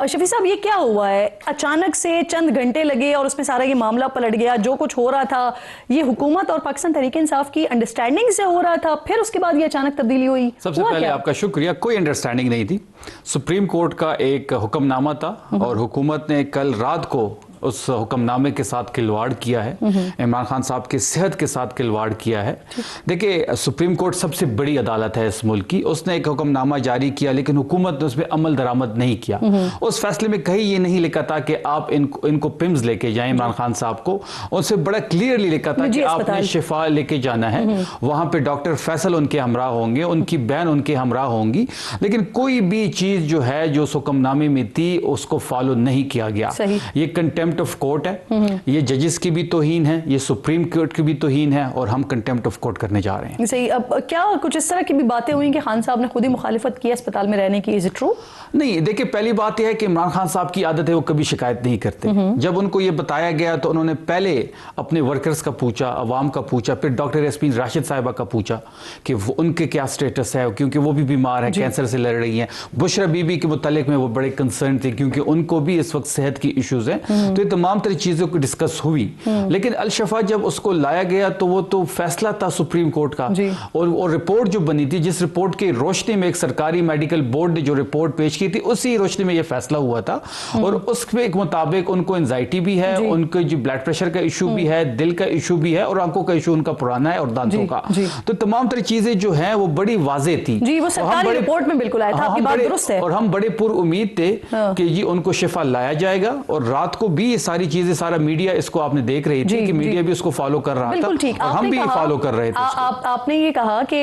शफी साहब, ये क्या हुआ है? अचानक से चंद घंटे लगे और उसमें सारा ये मामला पलट गया। जो कुछ हो रहा था ये हुकूमत और पाकिस्तान तहरीक इंसाफ की अंडरस्टैंडिंग से हो रहा था, फिर उसके बाद ये अचानक तब्दीली हुई। सबसे पहले आपका शुक्रिया। कोई अंडरस्टैंडिंग नहीं थी। सुप्रीम कोर्ट का एक हुक्मनामा था और हुकूमत ने कल रात को उस हुक्मनामे के साथ खिलवाड़ किया है, इमरान खान साहब की सेहत के साथ खिलवाड़ किया है। देखिए, सुप्रीम कोर्ट सबसे बड़ी अदालत है इस मुल्क की, उसने एक हुक्मनामा जारी किया लेकिन हुकूमत ने उस पर अमल दरामद नहीं किया। उस फैसले में कहीं ये नहीं लिखा था कि आप इनको पिम्स लेके जाएं इमरान खान साहब को, उससे बड़ा क्लियरली लिखा था कि आपने शिफा लेके जाना है। वहां पर डॉक्टर फैसल उनके हमरा होंगे, उनकी बहन उनके हमरा होंगी, लेकिन कोई भी चीज जो है जो उस हुक्मनामे में थी उसको फॉलो नहीं किया गया। ये कंटेम्प्ट ऑफ कोर्ट है, ये जजेस की भी तौहीन है, ये सुप्रीम कोर्ट की भी तौहीन है और हम कंटेम्प्ट ऑफ कोर्ट करने जा रहे हैं। सही। अब क्या कुछ इस तरह की भी बातें हुई कि खान साहब ने खुद ही मुखालिफत की अस्पताल में रहने की? Is it true? नहीं, देखिए, पहली बात यह है कि इमरान खान साहब की आदत है वो कभी शिकायत नहीं करते। जब उनको ये बताया गया तो उन्होंने पहले अपने वर्कर्स का पूछा, अवाम का पूछा, फिर डॉक्टर यास्मीन राशिद साहिबा का पूछा कि वो उनके क्या स्टेटस है, क्योंकि वो भी बीमार है, कैंसर से लड़ रही हैं। बुशरा बीबी के मुतालिक में वो बड़े कंसर्न थे क्योंकि उनको भी इस वक्त सेहत की इश्यूज हैं। तो ये तमाम तरह चीजों की डिस्कस हुई, लेकिन अल-शफा जब उसको लाया गया तो वो तो फैसला था सुप्रीम कोर्ट का, और रिपोर्ट जो बनी थी, जिस रिपोर्ट की रोशनी में एक सरकारी मेडिकल बोर्ड ने जो रिपोर्ट पेश की थी, उसी रोशनी में ये फैसला हुआ था। और उसके एक मुताबिक उनको एंजाइटी भी है, उनको जो ब्लड प्रेशर का इशू भी है, दिल का इशू भी है और आंखों का इशू उनका पुराना है और दांतों का। तो तमाम तरह चीजें जो है वो बड़ी वाज़ेह थी। जी, वो सरकारी रिपोर्ट में बिल्कुल आया था, आपकी बात दुरुस्त है। और हम बड़े पुर उम्मीद थे कि ये उनको शिफा लाया जाएगा, और रात को भी ये सारी चीजें, सारा मीडिया इसको आपने देख रही थी कि मीडिया भी उसको फॉलो कर रहा था और हम भी फॉलो कर रहे थे। आपने ये कहा कि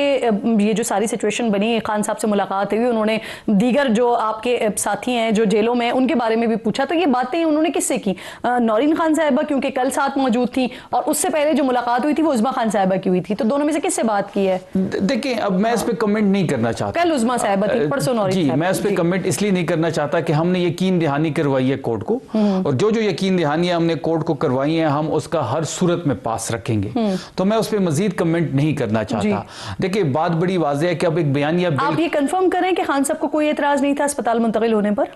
ये जो सारी सिचुएशन बनी, खान साहब से मुलाकात हुई, उन्होंने दीगर जो आपके साथी हैं जो जेलों में उनके बारे में भी पूछा, तो ये बातें उन्होंने किससे की? नौरीन खान साहिबा क्योंकि कल साथ मौजूद थी, और उससे पहले जो मुलाकात हुई थी वो उज़्मा खान साहिबा की हुई थी, तो दोनों में से किससे बात की है? देखिए, अब मैं इस पे कमेंट नहीं करना चाहता। कल उज़्मा साहिबा थी, परसों नौरीन। मैं इस पे कमेंट इसलिए नहीं करना चाहता कि हमने यकीन दहानी करवाई है कोर्ट को, और जो जो यकीन दहानियां हमने कोर्ट को करवाई हैं हम उसका हर सूरत में पास रखेंगे। तो मैं उस पर मजीद कमेंट नहीं करना चाहता। देखिए, बात बड़ी वाज़ेह है कि अब एक बयानिया, आप ये कंफर्म करें कि खान साहब को कोई एतराज नहीं था अस्पताल मुंतकिल होने पर?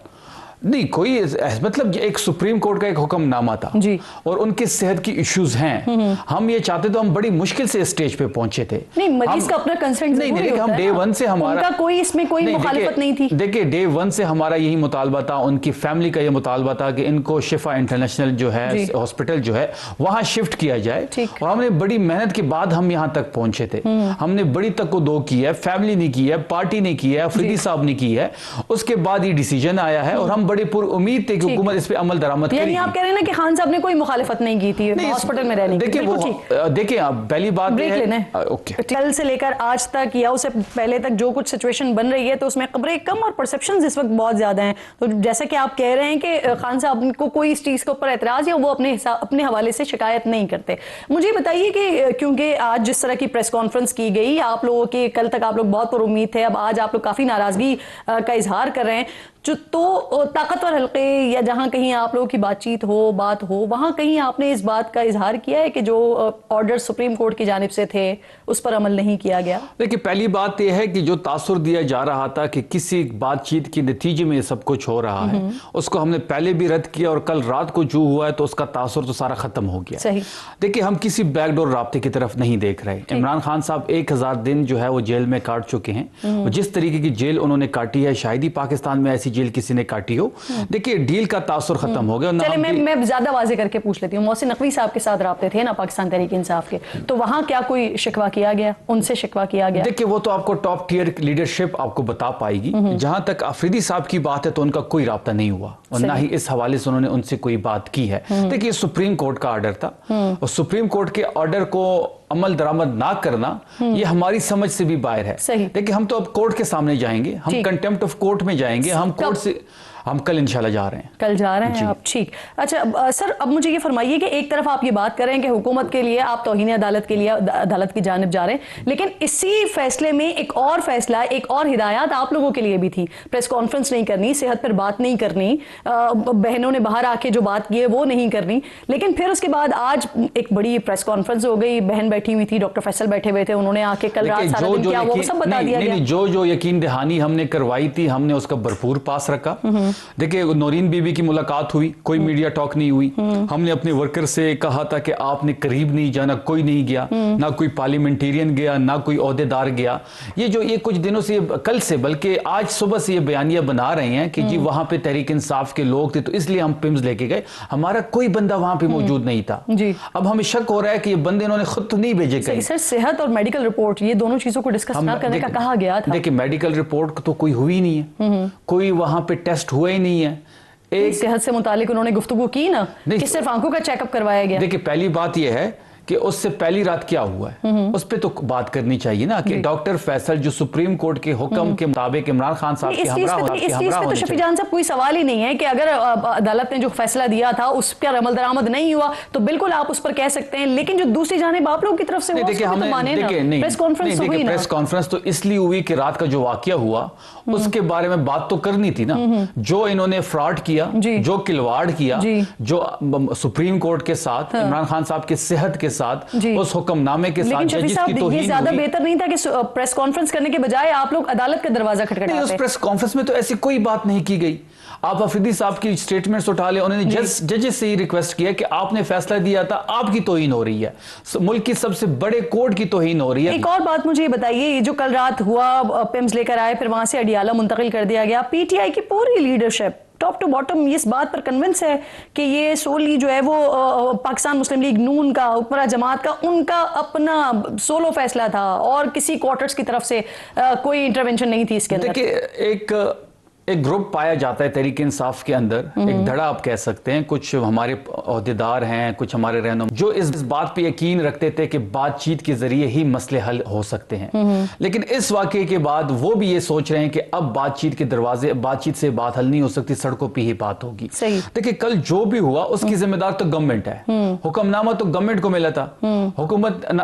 नहीं, कोई मतलब एक सुप्रीम कोर्ट का एक हुक्मनामा था जी, और उनकी सेहत की इश्यूज हैं। हम ये चाहते तो हम बड़ी मुश्किल से स्टेज पे पहुंचे थे। नहीं, मरीज का अपना कंसर्न नहीं, देखिए, हम डे वन से हमारा कोई इसमें कोई मुखालिफत नहीं थी। देखिए, डे वन से हमारा यही मुतालबा था, उनकी फैमिली का ये मुतालबा था कि इनको शिफा इंटरनेशनल जो है हॉस्पिटल जो है वहां शिफ्ट किया जाए, और हमने बड़ी मेहनत के बाद हम यहाँ तक पहुंचे थे। हमने बड़ी तक की है, फैमिली ने की है, पार्टी ने की है, अफरीदी साहब ने की है, उसके बाद ये डिसीजन आया है और हम बड़े पुर उम्मीद थे कि हुकूमत इस पे अमल दरामद करेगी। यानी आप कह रहे हैं ना कि खान साहब ने कोई मुखालिफत नहीं की थी हॉस्पिटल में रहने की? देखिए, आप पहली बात कल से लेकर आज तक या उससे पहले तक जो कुछ सिचुएशन बन रही है तो उसमें खबरें कम और परसेप्शंस इस वक्त बहुत ज्यादा हैं। तो जैसा कि आप कह रहे हैं कि खान साहब को कोई इस चीज के ऊपर एतराज या वो अपने हवाले से शिकायत नहीं करते, मुझे बताइए कि क्योंकि आज जिस तरह की प्रेस कॉन्फ्रेंस की गई, आप लोगों के कल तक आप लोग बहुत पर उम्मीद थे, अब आज आप लोग काफी नाराजगी का इजहार कर रहे हैं, तो ताकतवर हल्के या जहां कहीं आप लोगों की बातचीत हो, बात हो, वहां कहीं आपने इस बात का इजहार किया है कि जो ऑर्डर सुप्रीम कोर्ट की जानिब से थे उस पर अमल नहीं किया गया? देखिए, पहली बात यह है कि जो तासुर दिया जा रहा था कि किसी बातचीत के नतीजे में सब कुछ हो रहा है, उसको हमने पहले भी रद्द किया, और कल रात को जो हुआ है तो उसका तासुर तो सारा खत्म हो गया। सही। देखिए, हम किसी बैकडोर राब्ते की तरफ नहीं देख रहे। इमरान खान साहब 1000 दिन जो है वो जेल में काट चुके हैं, और जिस तरीके की जेल उन्होंने काटी है शायद ही पाकिस्तान में ऐसी जेल किसी ने काटी हो। देखिए, डील का तासुर खत्म हो गया। चलिए, मैं ज्यादा वाज़ेह करके पूछ लेती हूँ, मोहसिन नकवी साहब के साथ राब्ते थे ना पाकिस्तान तहरीक इंसाफ के, तो वहां क्या कोई शिकवा किया गया, उनसे शिकवा किया गया? देखिए, वो तो आपको टॉप टियर लीडरशिप आपको बता पाएगी। जहां तक अफरीदी साहब की बात है तो उनका कोई राब्ता नहीं हुआ, और ना ही इस हवाले से उन्होंने उनसे कोई बात की है। देखिए, सुप्रीम कोर्ट का ऑर्डर था, और सुप्रीम कोर्ट के ऑर्डर को अमल दरामद ना करना ये हमारी समझ से भी बाहर है। देखिए, हम तो अब कोर्ट के सामने जाएंगे, हम कंटेम्प्ट ऑफ कोर्ट में जाएंगे, हम कोर्ट से हम कल इंशाल्लाह जा रहे हैं। कल जा रहे हैं आप? ठीक। अच्छा सर, अब मुझे ये फरमाइए कि एक तरफ आप ये बात कर रहे हैं कि हुकूमत के लिए आप तौहीन अदालत के लिए अदालत की जानिब जा रहे हैं, लेकिन इसी फैसले में एक और फैसला, एक और हिदायत आप लोगों के लिए भी थी। प्रेस कॉन्फ्रेंस नहीं करनी, सेहत पर बात नहीं करनी, बहनों ने बाहर आके जो बात की है वो नहीं करनी, लेकिन फिर उसके बाद आज एक बड़ी प्रेस कॉन्फ्रेंस हो गई, बहन बैठी हुई थी, डॉक्टर फैसल बैठे हुए थे, उन्होंने आके कल रात सारा दिन क्या वो सब बता दिया गया। जो यकीन दहानी हमने करवाई थी हमने उसका भरपूर पास रखा, देखिए, नौरीन बीबी की मुलाकात हुई, कोई मीडिया टॉक नहीं हुई। हमने अपने वर्कर से कहा था कि आपने करीब नहीं जाना, कोई नहीं गया, ना कोई पार्लियामेंटेरियन गया, ना कोई ओहदेदार गया। ये कुछ दिनों से, कल से बल्कि आज सुबह से ये बयानिया बना रहे हैं कि जी वहां पे तहरीक इंसाफ के लोग थे तो इसलिए हम पिम्स लेके गए, हमारा कोई बंदा वहां पे मौजूद नहीं था जी। अब हमें शक हो रहा है कि ये बंदे इन्होंने खुद तो नहीं भेजे कहीं। सर, सेहत और मेडिकल रिपोर्ट, ये दोनों चीजों को डिस्कस ना करने का कहा गया था। देखिए, मेडिकल रिपोर्ट तो कोई हुई नहीं है, कोई वहां पे टेस्ट हुआ ही नहीं है। एक सेहत से मुतालिक उन्होंने गुफ्तगू की ना कि सिर्फ आंखों का चेकअप करवाया गया। देखिए, पहली बात यह है कि उससे पहली रात क्या हुआ है उस पे तो बात करनी चाहिए ना, कि डॉक्टर फैसल जो सुप्रीम कोर्ट के हुक्म के मुताबिक इमरान खान साहब के हमरा तो शफी जान साहब कोई सवाल ही नहीं है कि अगर अदालत ने जो फैसला दिया था उस पर अमल दरामद नहीं हुआ तो बिल्कुल आप उस पर कह सकते हैं, लेकिन जो दूसरी जानिब आप लोगों की तरफ से प्रेस कॉन्फ्रेंस तो इसलिए हुई कि रात का जो वाकया हुआ उसके बारे में बात तो करनी थी ना। जो इन्होंने फ्रॉड किया, जो खिलवाड़ किया, जो सुप्रीम कोर्ट के साथ इमरान खान साहब की सेहत के साथ उस हुक्मनामे के साथ जजिस की तौहीन ये ज्यादा बेहतर नहीं था कि प्रेस कॉन्फ्रेंस करने के बजाय आप लोग अदालत का दरवाजा खटखटाते? उस प्रेस कॉन्फ्रेंस में तो ऐसी कोई बात नहीं की गई। आप अफरीदी साहब की स्टेटमेंट्स उठा ले, उन्होंने जजेस से ही रिक्वेस्ट किया कि आपने फैसला दिया था, आपकी तौहीन हो रही है, मुल्क की सबसे बड़े कोर्ट की तौहीन हो रही है। एक और बात मुझे ये बताइए, ये जो कल रात हुआ, पिम्स लेकर आए, फिर वहां से अडियाला मुंतकिल कर दिया गया, पीटीआई की पूरी लीडरशिप टॉप टू बॉटम इस बात पर कन्विंस है कि ये सोली जो है वो पाकिस्तान मुस्लिम लीग नून का, हुक्मरान जमात का, उनका अपना सोलो फैसला था और किसी क्वार्टर्स की तरफ से कोई इंटरवेंशन नहीं थी इसके अंदर? देखिए, एक ग्रुप पाया जाता है तहरीक इंसाफ के अंदर, एक धड़ा आप कह सकते हैं, कुछ हमारे ओहदेदार हैं, कुछ हमारे रहनुमा जो इस बात पे यकीन रखते थे कि बातचीत के जरिए ही मसले हल हो सकते हैं। लेकिन इस वाकये के बाद वो भी ये सोच रहे हैं कि अब बातचीत से बात हल नहीं हो सकती, सड़कों पर ही बात होगी। देखिए, कल जो भी हुआ उसकी जिम्मेदार तो गवर्नमेंट है, हुक्मनामा तो गवर्नमेंट को मिला था,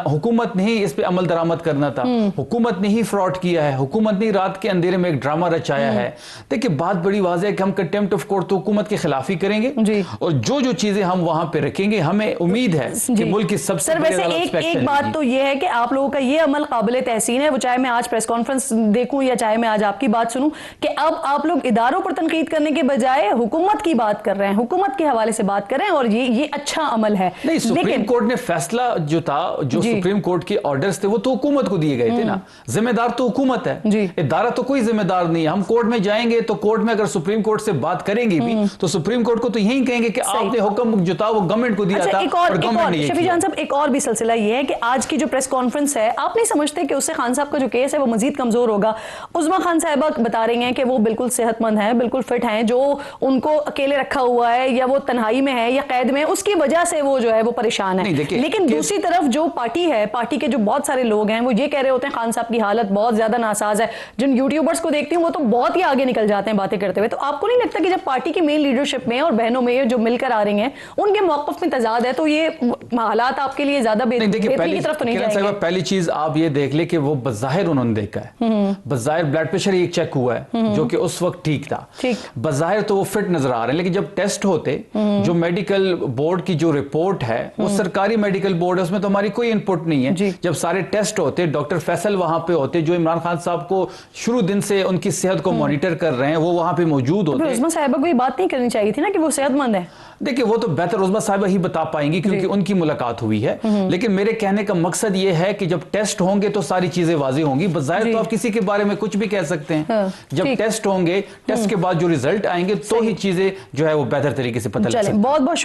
हुकूमत ने ही इस पे अमल दरामद करना था, हुकूमत ने ही फ्रॉड किया है, हुकूमत ने रात के अंधेरे में एक ड्रामा रचाया है। देखिए, बात बड़ी वाज़ेह है कि हम कंटेम्प्ट ऑफ कोर्ट तो हुकूमत के खिलाफ ही करेंगे और जो चीजें हम वहां पे रखेंगे, हमें उम्मीद है कि मुल्क की सबसे एक बात तो यह है कि आप लोगों का ये अमल काबिल तहसीन है, वो चाहे मैं आज प्रेस कॉन्फ्रेंस देखूं या चाहे मैं आज आपकी बात सुनूं, कि अब आप लोग इदारों पर तनकीद करने के बजाय हुकूमत की बात कर रहे हैं, हुकूमत के हवाले से बात कर रहे हैं, और ये अच्छा अमल है। नहीं, सुप्रीम कोर्ट ने फैसला जो था, जो सुप्रीम कोर्ट के ऑर्डर्स थे, वो तो हुकूमत को दिए गए थे ना, जिम्मेदार तो हुकूमत है, इदारा तो कोई जिम्मेदार नहीं है। हम कोर्ट में जाएंगे तो कोर्ट में अगर सुप्रीम कोर्ट से बात करेंगे भी तो सुप्रीम कोर्ट को तो यही कहेंगे कि आपने हुक्म जो था वो गवर्नमेंट को दिया था और गवर्नमेंट ने शफी जान साहब, एक और भी सिलसिला ये है कि आज की जो प्रेस कॉन्फ्रेंस है, आप नहीं समझते कि उससे खान साहब का जो केस है वो मजीद कमजोर होगा? उज़्मा खान साहिबा बता रही हैं कि वो बिल्कुल सेहतमंद है, बिल्कुल फिट हैं, जो उनको अकेले रखा हुआ है या वो तन्हाई में है या कैद में, उसकी वजह से वो जो है वो परेशान है। लेकिन दूसरी तरफ जो पार्टी है, पार्टी के जो बहुत सारे लोग हैं, वो ये कह रहे होते हैं खान साहब की हालत बहुत ज्यादा नासाज है। जिन यूट्यूबर्स को देखती हूँ वो तो बहुत ही आगे निकल जाते हैं बातें करते हुए। तो आपको नहीं लगता कि जब पार्टी की मेन लीडरशिप में और बहनों में जो मिलकर आ रही हैं, उनके मौक़िफ़ में तजाद है, तो ये हालात आपके लिए ज्यादा बेहतरी की तरफ तो नहीं जाएंगे? पहली चीज आप ये देख ले कि वो बज़ाहिर उन्होंने देखा है, बज़ाहिर ब्लड प्रेशर ही एक चेक हुआ है जो कि उस वक्त ठीक था, बज़ाहिर तो वो फिट नजर आ रहे हैं। लेकिन जब टेस्ट होते, जो मेडिकल बोर्ड की जो रिपोर्ट है वो सरकारी मेडिकल बोर्ड है, उसमें तो हमारी कोई इनपुट नहीं है। जब सारे टेस्ट होते, डॉक्टर फैसल वहां पे होते, जो इमरान खान साहब को शुरू दिन से उनकी सेहत को मॉनिटर कर रहे हैं, वो वहां पे मौजूद होते। उज़्मा साहिबा को ये बात नहीं करनी चाहिए थी ना कि वो सेहतमंद है? देखिए, वो तो बेहतर उज़्मा साहिबा ही बता पाएंगी क्योंकि उनकी मुलाकात हुई है। लेकिन मेरे कहने का मकसद ये है कि जब टेस्ट होंगे तो सारी चीजें वाज़ेह होंगी। बज़ाहिर तो आप किसी के बारे में कुछ भी कह सकते हैं, जब टेस्ट होंगे, टेस्ट के बाद जो रिजल्ट आएंगे तो ही चीजें जो है वो बेहतर तरीके से पता लग सकती है। बहुत बहुत